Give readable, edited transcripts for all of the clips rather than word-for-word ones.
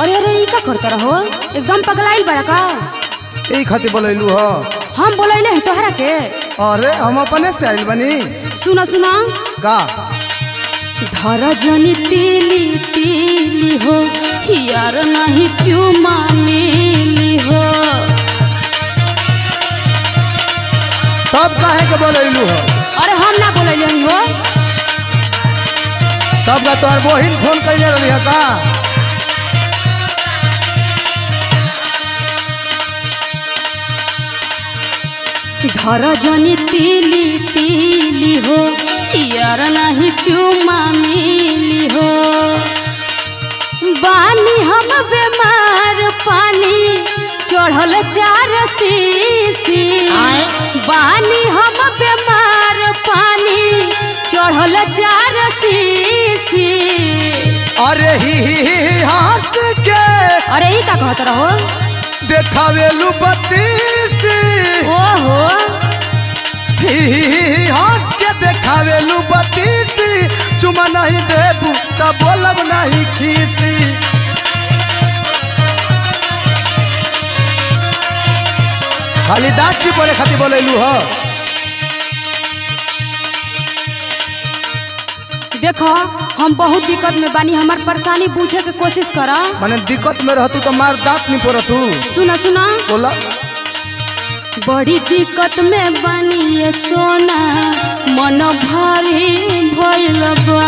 अरे अरे ई का करता रहो एकदम पगलाइल बड़ा का। यही खातिर बोलैलू हो। हम बोलैले हैं तोहरा के। अरे हम अपने से आइल बनी। सुना सुना का धरा जनी तीली तीली हो यार नहीं चुमा मिली हो। तब काहे के बोलैलू हो। अरे हम ना बोलैले हो। तब का तोहर बहिन फोन कैले रही है का। धरा जनी तीली तीली हो यार नहीं चुमा मिली हो। बानी हम बीमार पानी चढ़ल 4 सीसी। बानी हम बीमार पानी चढ़ल 4 सीसी। अरे ही हंस के। अरे ई का कहत रहो देखावेलू 32। ओहो हंस के देखावेलू 32। चुमा नहीं देबू तब बोलब नहीं खीसी। खाली दाची बोले खातिर बोलैलू हो। देखो हम बहुत दिक्कत में बानी हमार परेशानी पूछे के कोशिश करा। माने दिक्कत में रहतू तो मार दांत नहीं पड़तू। सुना सुना बोला बड़ी दिक्कत में बानी ये सोना मन भारी भइल बा।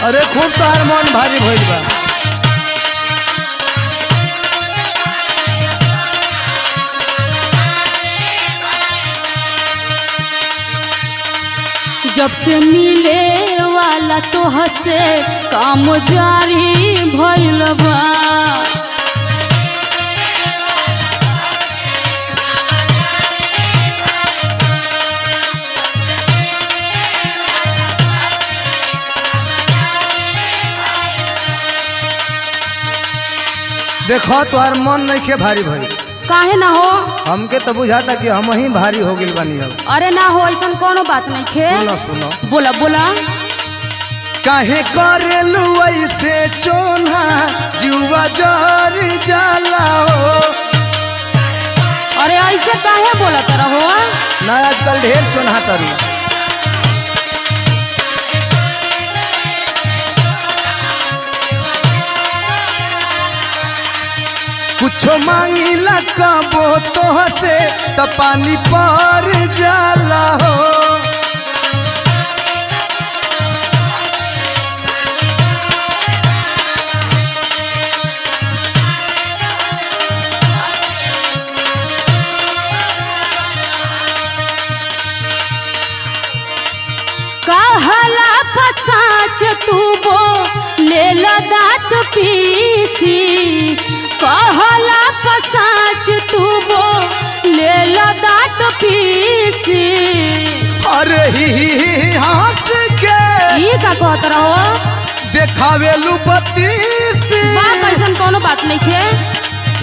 अरे खूब तोहार मन भारी भइल बा। जब से मिले वाला तोह से काम जारी भइल बा। देखो तोहार मन नहीं के भारी भइल। काहे ना हो। हमके तो बुझाता कि हम ही भारी हो गइल बानी अब। अरे ना हो ऐसा कोनो बात नहीं खे। सुनो सुनो बोला बोला काहे करेलू ऐसे चोना जुआ जर जाला हो। अरे ऐसे काहे बोलत रहो। ना आजकल ढेर चोना तरी। कुछो मांगिला कबो तोह से त पानी पर जाला हो। कहला पसाच तू बो ले दांत पीसी। कहला पसाच तू बो ले दांत पीसी। अरे ही हंस के ये का कहत रहो देखावेलू 32। बात ऐसा कोनो बात नहीं खे।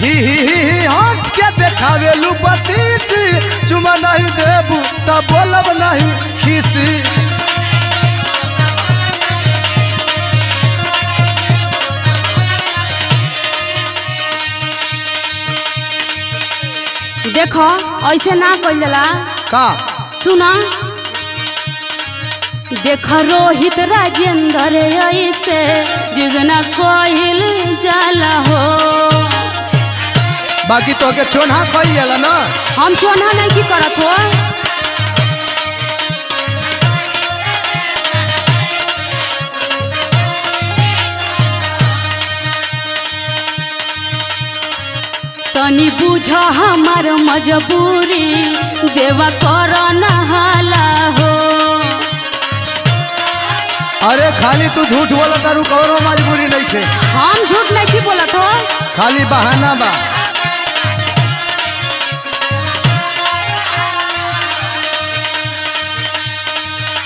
ही हंस के देखावेलू 32। चुमा नहीं देबू तब बोलब नहीं खीसी। देखो ऐसे ना कइल जाला का सुना। देख रोहित राजेंद्र ऐसे जिगना कइल जाला हो। बाकी तो के चोना कइल जाला ना। हम चोना नहीं की करत हो। तनी बुझ हमार मजबूरी देवा कर नहाला हो। अरे खाली तू झूठ बोला तारू कौनो मजबूरी नहीं थे। हम झूठ नहीं की बोलत हो। खाली बहाना बा।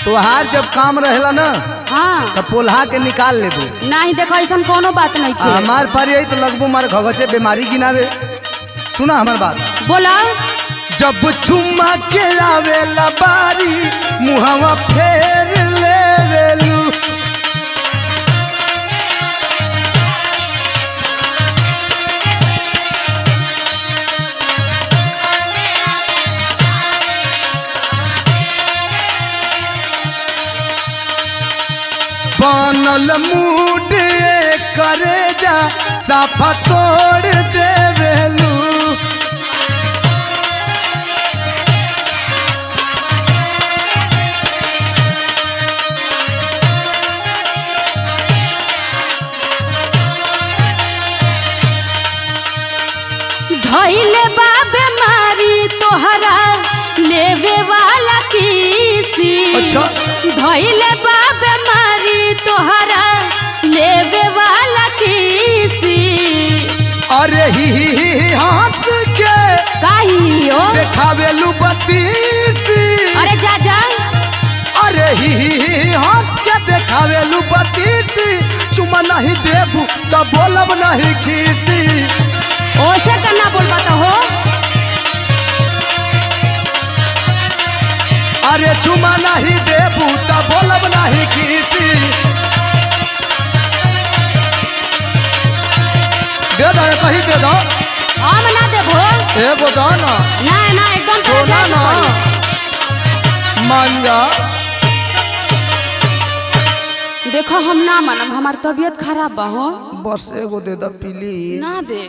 तोहार जब काम रहेला ना हाँ तो पोल्हा के निकाल लेबू। नहीं देखो ऐसा कोनो बात नहीं खे। हमार पारी आई तो लगबू मार घगचे बीमारी गिनावे। सुना हमार बात। बोला जब चुम्मा के आवेला बारी मुहावा फेर लेवेलू। बनल मूड करे जा साफा तोड़ देवेलू। धइले बाबे मारी तोहरा लेवे वाला किसी। अच्छा। धइले बाबे मारी तोहरा लेवे वाला किसी। अरे ही हंस के काहियो देखावेलू बत्तीसी। अरे जा जा। अरे ही हंस के देखावेलू बत्तीसी। चुमा नहीं देबू तो बोलब नहीं खीसी। ओसे करना बोलबा तो हो। अरे चुमा नहीं देबू तो बोलब नहीं खीसी। दे दो कहीं दे दो। हम ना देबो। एगो दो ना। ना ना एकदम सोना ना मान जा। देखो हम ना मानम, हमार तबीयत खराब बा हो। बस एगो दे दो प्लीज। ना दे।